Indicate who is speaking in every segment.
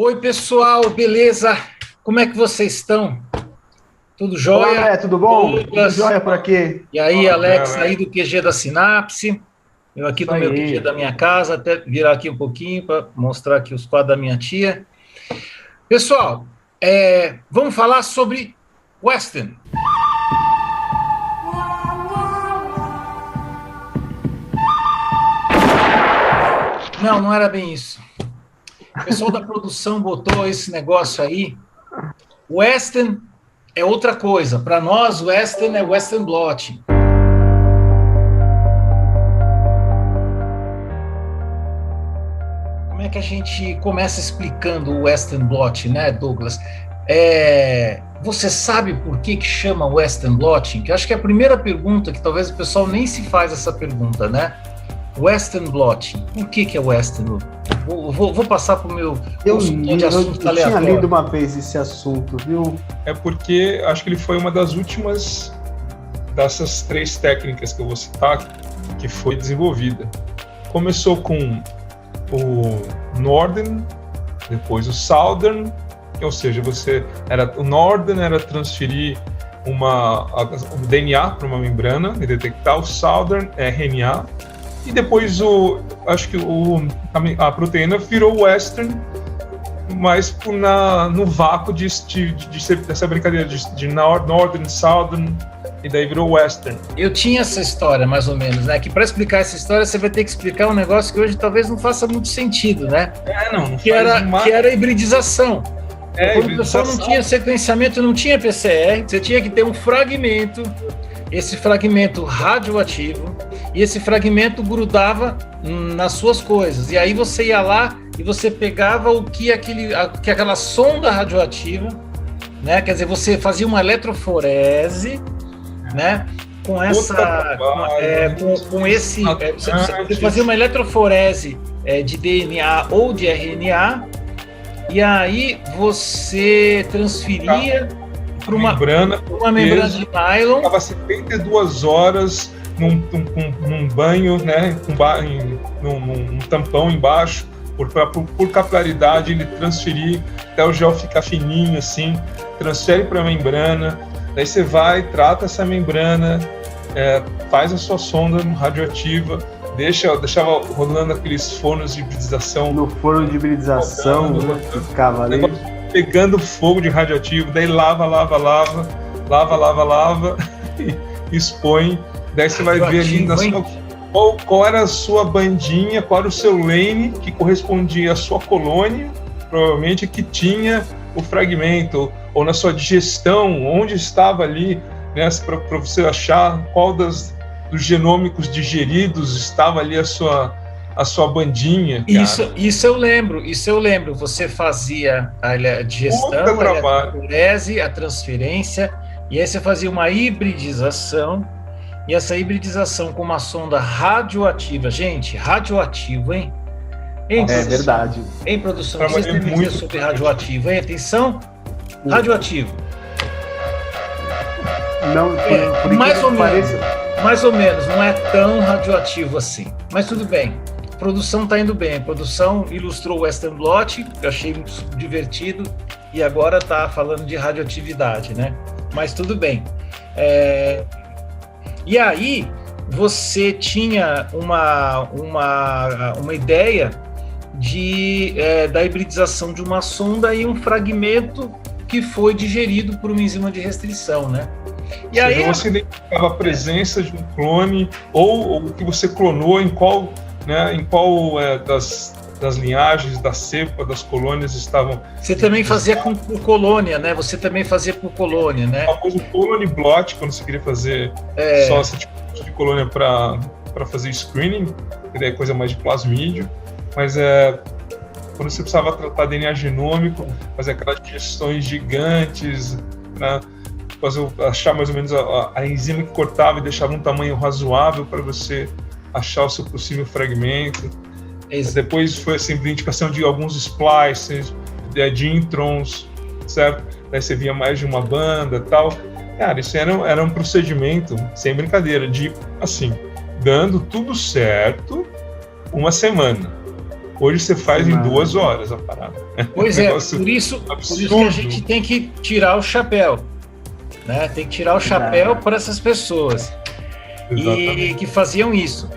Speaker 1: Oi, pessoal, beleza? Como é que vocês estão? Tudo jóia?
Speaker 2: Olá, tudo bom?
Speaker 1: Douglas?
Speaker 2: Tudo jóia por aqui.
Speaker 1: E aí, Alex,
Speaker 2: Olá,
Speaker 1: aí do QG da Sinapse. Eu aqui
Speaker 2: Isso
Speaker 1: no meu
Speaker 2: aí.
Speaker 1: QG da minha casa, até virar aqui um pouquinho para mostrar aqui os quadros da minha tia. Pessoal, vamos falar sobre Western. Não era bem isso. O pessoal da produção botou esse negócio aí. Western é outra coisa. Para nós, Western é Western Blot. Como é que a gente começa explicando o Western Blot, né, Douglas? Você sabe por que chama Western Blotting? Que eu acho que é a primeira pergunta que talvez o pessoal nem se faz essa pergunta, né? Western Blotting. Por que é Western? Vou passar para o meu consultor de assunto aleatório.
Speaker 2: Eu tinha lido uma vez esse assunto, viu?
Speaker 3: É porque acho que ele foi uma das últimas dessas três técnicas que eu vou citar que foi desenvolvida. Começou com o Northern, depois o Southern, ou seja, o Northern era transferir o DNA para uma membrana e detectar, o Southern é RNA, e depois a proteína virou Western, mas no vácuo dessa brincadeira de Northern, Southern, e daí virou Western.
Speaker 1: Eu tinha essa história, mais ou menos, né? Que para explicar essa história, você vai ter que explicar um negócio que hoje talvez não faça muito sentido, né? Que era a hibridização. Quando o pessoal não tinha sequenciamento, não tinha PCR, você tinha que ter um fragmento, esse fragmento radioativo, e esse fragmento grudava nas suas coisas. E aí você ia lá e você pegava o que aquela sonda radioativa, né? Quer dizer, você fazia uma eletroforese, né? Você fazia uma eletroforese de DNA ou de RNA, e aí você transferia para uma membrana de nylon.
Speaker 3: Ficava 72 horas num banho, né? Num tampão embaixo, por capilaridade, ele transferir até o gel ficar fininho assim, transfere para a membrana. Daí você vai, trata essa membrana, faz a sua sonda radioativa, deixava rolando aqueles fornos de hibridização.
Speaker 2: No forno de hibridização, ficava ali.
Speaker 3: Pegando fogo de radioativo, daí lava, e expõe. Daí você vai ver ali qual era a sua bandinha, qual era o seu lane que correspondia à sua colônia, provavelmente que tinha o fragmento, ou na sua digestão, onde estava ali, né, para você achar qual dos genômicos digeridos estava ali a sua bandinha. Cara.
Speaker 1: Isso eu lembro. Você fazia a digestão, a eletroforese, a transferência, e aí você fazia uma hibridização, e essa hibridização com uma sonda radioativa. Gente, radioativo, hein?
Speaker 2: Verdade.
Speaker 1: Em produção, vocês têm que dizer sobre radioativo, hein? Atenção, radioativo.
Speaker 2: Não,
Speaker 1: mais ou menos, não é tão radioativo assim. Mas tudo bem, a produção está indo bem. A produção ilustrou o Western Blot, que eu achei muito divertido, e agora está falando de radioatividade, né? Mas tudo bem. E aí, você tinha uma ideia da hibridização de uma sonda e um fragmento que foi digerido por uma enzima de restrição, né? E aí
Speaker 3: você identificava a presença de um clone ou o que você clonou em qual das linhagens, da cepa, das colônias estavam.
Speaker 1: Você também fazia por colônia, né? O
Speaker 3: famoso colony blot, quando você queria fazer só esse tipo de colônia para fazer screening, que daí é coisa mais de plasmídio, mas quando você precisava tratar DNA genômico, fazer aquelas digestões gigantes, né? Achar mais ou menos a enzima que cortava e deixava um tamanho razoável para você achar o seu possível fragmento. Depois foi assim, a identificação de alguns splices, de introns, certo? Daí você via mais de uma banda e tal. Cara, isso era um procedimento, sem brincadeira, de, assim, dando tudo certo, uma semana. Hoje você faz em 2 horas a parada.
Speaker 1: Pois é, por isso que a gente tem que tirar o chapéu, né? Tem que tirar o chapéu para essas pessoas e que faziam isso.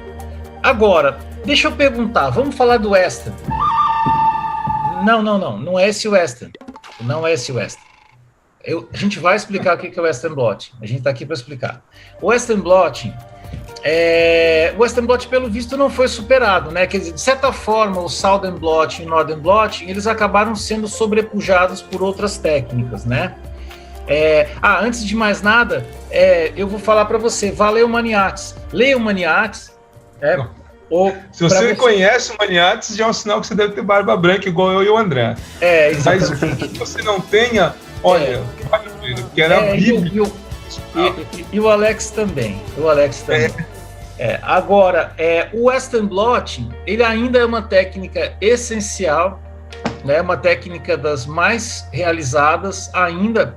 Speaker 1: Agora, deixa eu perguntar, vamos falar do Western. Não é esse Western. Não é esse Western. A gente vai explicar o que é o Western Blotting. A gente está aqui para explicar. O Western Blotting, pelo visto, não foi superado, né? Quer dizer, de certa forma, o Southern Blotting e o Northern Blotting, eles acabaram sendo sobrepujados por outras técnicas, né? Antes de mais nada, eu vou falar para você, vá ler o Maniacs. Leia o Maniacs.
Speaker 3: Se você conhece o Maniacs, já é um sinal que você deve ter barba branca, igual eu e o André.
Speaker 1: Exatamente.
Speaker 3: Mas que você não tenha, olha, que era a Bíblia.
Speaker 1: E o Alex também. Agora, o Western Blotting, ele ainda é uma técnica essencial, né? Uma técnica das mais realizadas ainda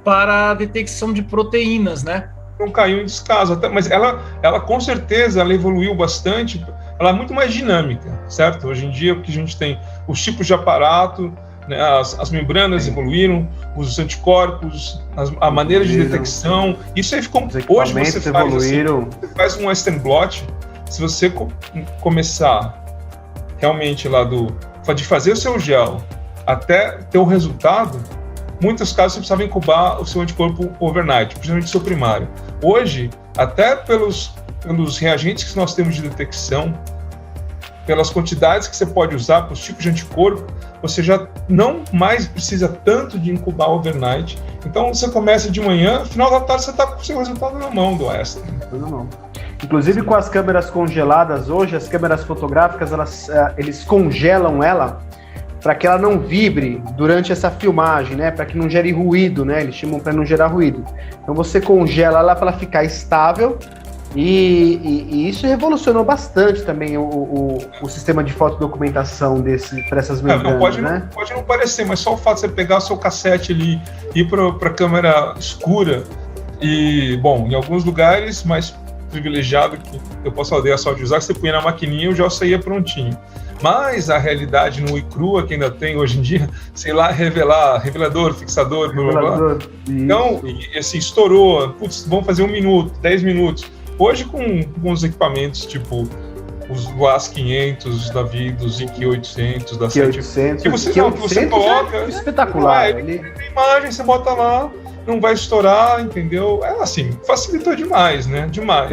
Speaker 1: para a detecção de proteínas, né?
Speaker 3: Não caiu em descaso, mas ela com certeza ela evoluiu bastante, ela é muito mais dinâmica, certo? Hoje em dia o que a gente tem, os tipos de aparato, né, as membranas evoluíram, os anticorpos, a maneira de detecção, isso aí ficou... Hoje você faz um Western Blot, se você começar realmente lá de fazer o seu gel até ter o resultado, em muitos casos você precisava incubar o seu anticorpo overnight, principalmente o seu primário. Hoje, até pelos reagentes que nós temos de detecção, pelas quantidades que você pode usar, pelos tipos de anticorpo, você já não mais precisa tanto de incubar overnight. Então você começa de manhã, no final da tarde você está com o seu resultado na mão do Western.
Speaker 2: Inclusive com as câmeras congeladas hoje, as câmeras fotográficas, eles congelam ela para que ela não vibre durante essa filmagem, né? Para que não gere ruído, né? Eles chamam para não gerar ruído. Então você congela ela para ela ficar estável e isso revolucionou bastante também o sistema de fotodocumentação para essas membranas, né?
Speaker 3: Pode não parecer, mas só o fato de você pegar o seu cassete ali e ir para a câmera escura e, bom, em alguns lugares mais privilegiado que eu posso fazer a sorte de usar, que você punha na maquininha e o gel saía prontinho. Mas a realidade no iCrua que ainda tem hoje em dia, sei lá, revelador, fixador, blá, blá, blá. Então, assim, estourou, vamos fazer 1 minuto, 10 minutos. Hoje com alguns equipamentos, tipo os VAS 500 da vida, os IQ 800 da
Speaker 2: Q800,
Speaker 3: que você coloca,
Speaker 2: espetacular.
Speaker 3: Tem imagem, você bota lá, não vai estourar, entendeu? Assim, facilitou demais, né? Demais.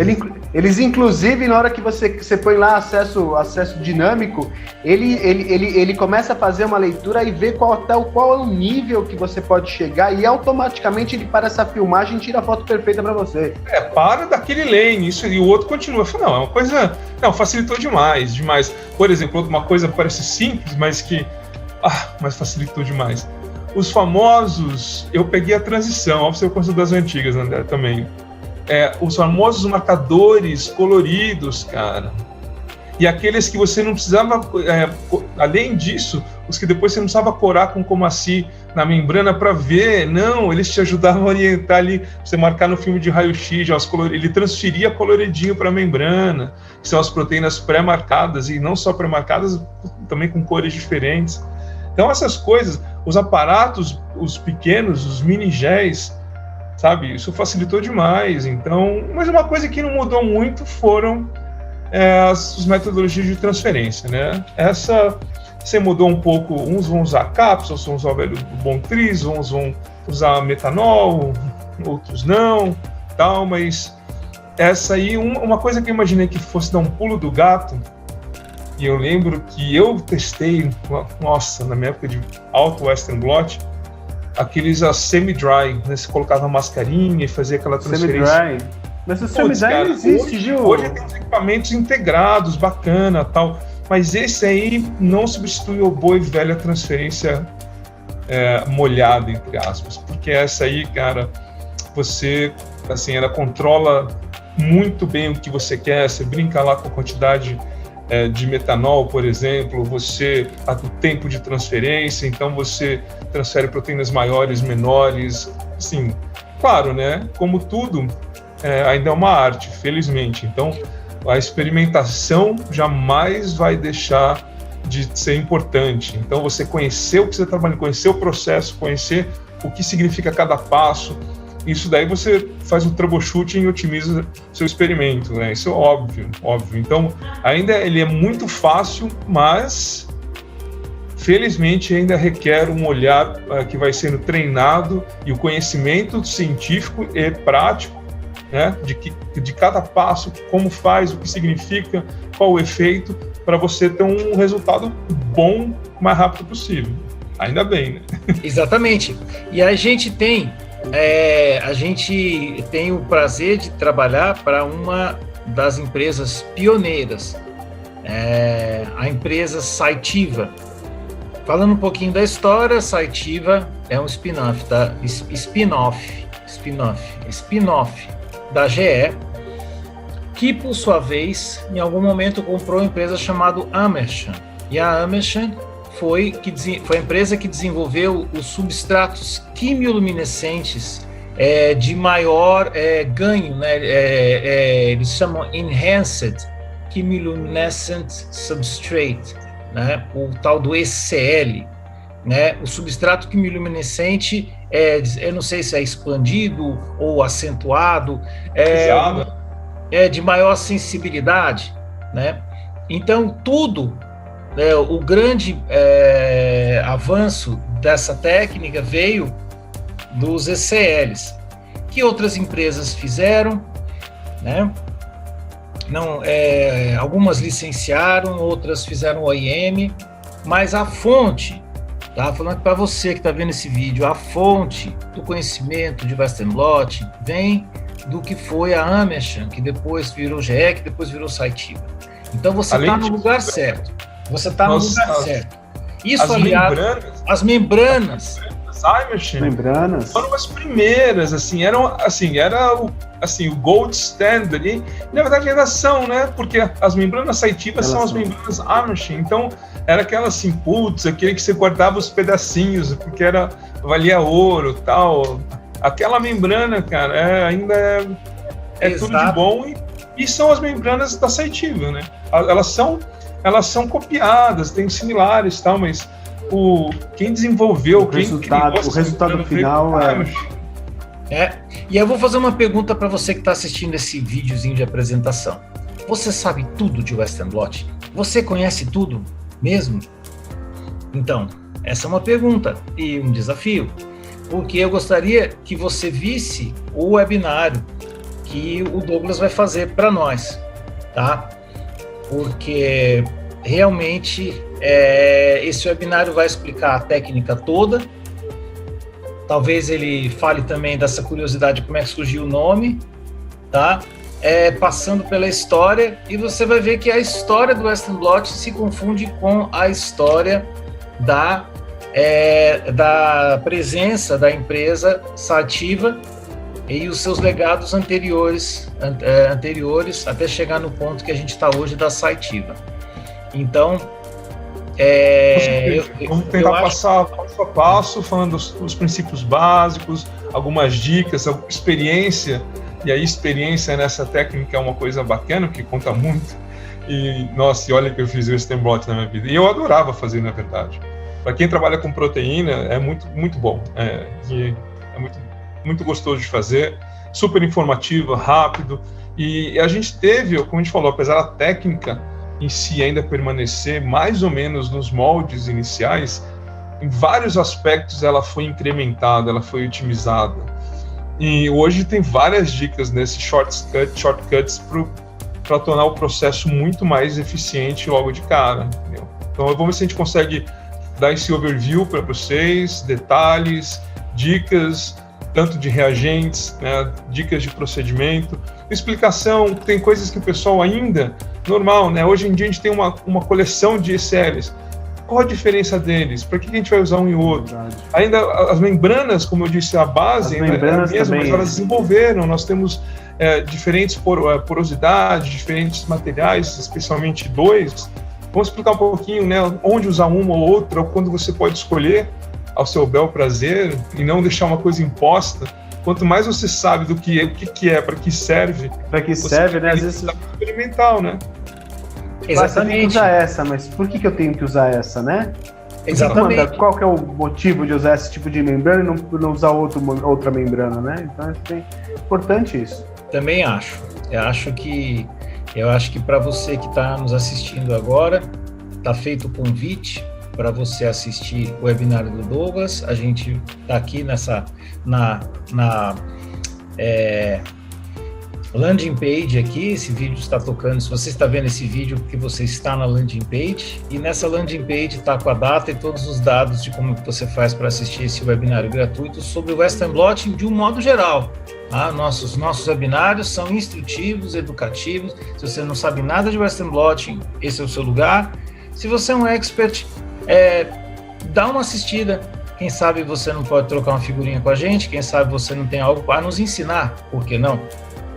Speaker 2: Eles inclusive, na hora que você põe lá acesso dinâmico, ele começa a fazer uma leitura e vê qual é o nível que você pode chegar e automaticamente ele para essa filmagem e tira a foto perfeita para você.
Speaker 3: Para daquele lane, isso, e o outro continua. Não, é uma coisa... Não, facilitou demais. Por exemplo, uma coisa parece simples, mas que... mas facilitou demais. Os famosos, eu peguei a transição, óbvio que eu conheço das antigas, André, também. Os famosos marcadores coloridos, cara. E aqueles que você não precisava, além disso, os que depois você não precisava corar com Comacy na membrana para ver, não, eles te ajudavam a orientar ali, você marcar no filme de raio-x, ele transferia coloridinho para a membrana, que são as proteínas pré-marcadas, e não só pré-marcadas, também com cores diferentes. Então essas coisas, os aparatos, os pequenos, os mini géis, sabe, isso facilitou demais. Então, mas uma coisa que não mudou muito foram as metodologias de transferência, né? Você mudou um pouco, uns vão usar cápsulas, uns vão usar o velho bom tris, uns vão usar metanol, outros não, tal, mas essa aí, uma coisa que eu imaginei que fosse dar um pulo do gato, e eu lembro que eu testei, nossa, na minha época de alto Western Blot, aqueles semi-dry, né? Você colocava a mascarinha e fazia aquela transferência.
Speaker 2: Semi-dry? Mas o semi-dry não existe, viu?
Speaker 3: Hoje tem uns equipamentos integrados, bacana, tal, mas esse aí não substitui o boa e velha transferência molhada, entre aspas, porque essa aí, cara, você, assim, ela controla muito bem o que você quer, você brinca lá com a quantidade de metanol, por exemplo, o tempo de transferência, então você transfere proteínas maiores, menores, assim, claro, né, como tudo, ainda é uma arte, felizmente, então a experimentação jamais vai deixar de ser importante. Então, você conhecer o que você está trabalhando, conhecer o processo, conhecer o que significa cada passo, isso daí você faz um troubleshooting e otimiza seu experimento, né? Isso é óbvio. Então, ainda ele é muito fácil, mas felizmente ainda requer um olhar que vai sendo treinado e o conhecimento científico e prático, né? De cada passo, como faz, o que significa, qual o efeito, para você ter um resultado bom o mais rápido possível. Ainda bem, né?
Speaker 1: Exatamente. E a gente tem o prazer de trabalhar para uma das empresas pioneiras, a empresa Cytiva. Falando um pouquinho da história, Cytiva é um spin-off da GE, que por sua vez, em algum momento comprou uma empresa chamada Amersham. E a Amersham foi a empresa que desenvolveu os substratos quimioluminescentes de maior ganho, né? Eles chamam Enhanced Chemiluminescent Substrate, né? O tal do ECL, né? O substrato quimiluminescente eu não sei se é expandido ou acentuado, de maior sensibilidade, né? Então tudo, o grande avanço dessa técnica veio dos ECLs, que outras empresas fizeram, né? Não, algumas licenciaram, outras fizeram OEM, mas a fonte, tá? Falando para você que está vendo esse vídeo, a fonte do conhecimento de Western Blot vem do que foi a Amersham, que depois virou GE, que depois virou Cytiva. Então você está no lugar certo. Você está no lugar certo. Isso aliado às membranas.
Speaker 3: Membranas foram as primeiras, era o gold standard, e na verdade ainda são, né? Porque as membranas Cytiva são as membranas Amersham. Então era aquela assim, aquele que você guardava os pedacinhos, porque valia ouro, tal. Aquela membrana, cara, ainda é tudo de bom, e são as membranas da Cytiva, né? Elas são copiadas, tem similares, tal, mas quem desenvolveu,
Speaker 2: o resultado final
Speaker 1: E eu vou fazer uma pergunta para você que está assistindo esse videozinho de apresentação. Você sabe tudo de Western Blot? Você conhece tudo mesmo? Então, essa é uma pergunta e um desafio, porque eu gostaria que você visse o webinário que o Douglas vai fazer para nós, tá? Porque realmente esse webinário vai explicar a técnica toda. Talvez ele fale também dessa curiosidade, como é que surgiu o nome, tá? Passando pela história, e você vai ver que a história do Western Blot se confunde com a história da presença da empresa Cytiva e os seus legados anteriores até chegar no ponto que a gente está hoje da Cytiva. Então,
Speaker 3: vamos tentar passar passo a passo, falando dos princípios básicos, algumas dicas, experiência. E a experiência nessa técnica é uma coisa bacana, que conta muito. E, nossa, olha que eu fiz o Western Blot na minha vida. E eu adorava fazer, na verdade. Para quem trabalha com proteína, é muito, muito bom. É muito, muito gostoso de fazer, super informativo, rápido. E a gente teve, como a gente falou, apesar da técnica em si ainda permanecer mais ou menos nos moldes iniciais, em vários aspectos ela foi incrementada, ela foi otimizada. E hoje tem várias dicas nesses shortcuts para tornar o processo muito mais eficiente logo de cara. Entendeu? Então vamos ver se a gente consegue dar esse overview para vocês, detalhes, dicas, tanto de reagentes, né, dicas de procedimento, explicação. Tem coisas que o pessoal ainda, normal, né? Hoje em dia a gente tem uma coleção de ECLs. Qual a diferença deles? Por que a gente vai usar um e outro? Verdade. Ainda as membranas, como eu disse, a base é a mesma, mas elas desenvolveram. Nós temos diferentes porosidades, diferentes materiais, especialmente 2. Vamos explicar um pouquinho, né, onde usar uma ou outra, ou quando você pode escolher ao seu bel prazer e não deixar uma coisa imposta. Quanto mais você sabe do que é, para que serve,
Speaker 2: né? Às vezes
Speaker 3: experimental, né?
Speaker 2: Você tem que usar essa, mas por que eu tenho que usar essa, né?
Speaker 1: Exatamente.
Speaker 2: Qual que é o motivo de usar esse tipo de membrana e não usar outra membrana, né? Então é importante isso.
Speaker 1: Também acho. Eu acho que para você que está nos assistindo agora, está feito o convite para você assistir o webinário do Douglas. A gente está aqui na landing page aqui. Esse vídeo está tocando. Se você está vendo esse vídeo, porque você está na landing page, e nessa landing page está com a data e todos os dados de como você faz para assistir esse webinário gratuito sobre o Western Blotting de um modo geral. Nossos webinários são instrutivos, educativos. Se você não sabe nada de Western Blotting, esse é o seu lugar. Se você é um expert, dá uma assistida. Quem sabe você não pode trocar uma figurinha com a gente, quem sabe você não tem algo para nos ensinar, por que não?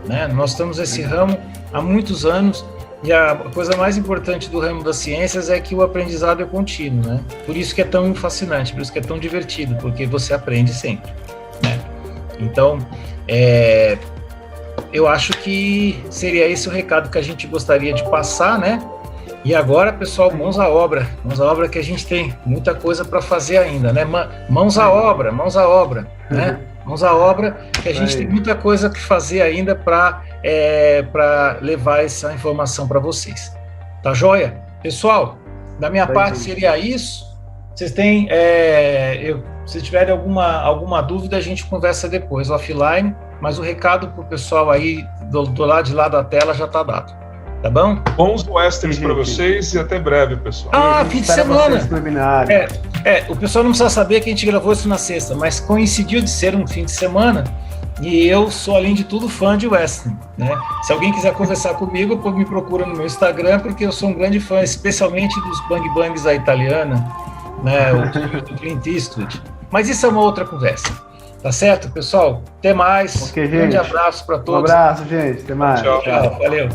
Speaker 1: Né? Nós estamos nesse ramo há muitos anos e a coisa mais importante do ramo das ciências é que o aprendizado é contínuo, né? Por isso que é tão fascinante, por isso que é tão divertido, porque você aprende sempre, né? Então, eu acho que seria esse o recado que a gente gostaria de passar, né? E agora, pessoal, mãos à obra que a gente tem muita coisa para fazer ainda, né? Mãos à obra, né? Mãos à obra, que a gente tem muita coisa que fazer ainda para levar essa informação para vocês. Tá joia? Pessoal, da minha parte seria isso. Vocês têm, se tiverem alguma dúvida, a gente conversa depois, offline, mas o recado para o pessoal aí do lado de lá da tela já está dado. Tá bom?
Speaker 3: Bons westerns para vocês e até breve, pessoal.
Speaker 1: Fim de semana. O pessoal não precisa saber que a gente gravou isso na sexta, mas coincidiu de ser um fim de semana e eu sou, além de tudo, fã de western, né? Se alguém quiser conversar comigo, me procura no meu Instagram, porque eu sou um grande fã, especialmente dos bang bangs da italiana, né? Do Clint Eastwood. Mas isso é uma outra conversa. Tá certo, pessoal? Até mais.
Speaker 2: Okay,
Speaker 1: grande abraço para todos.
Speaker 2: Um abraço, gente. Até mais.
Speaker 3: Tchau.
Speaker 1: Valeu.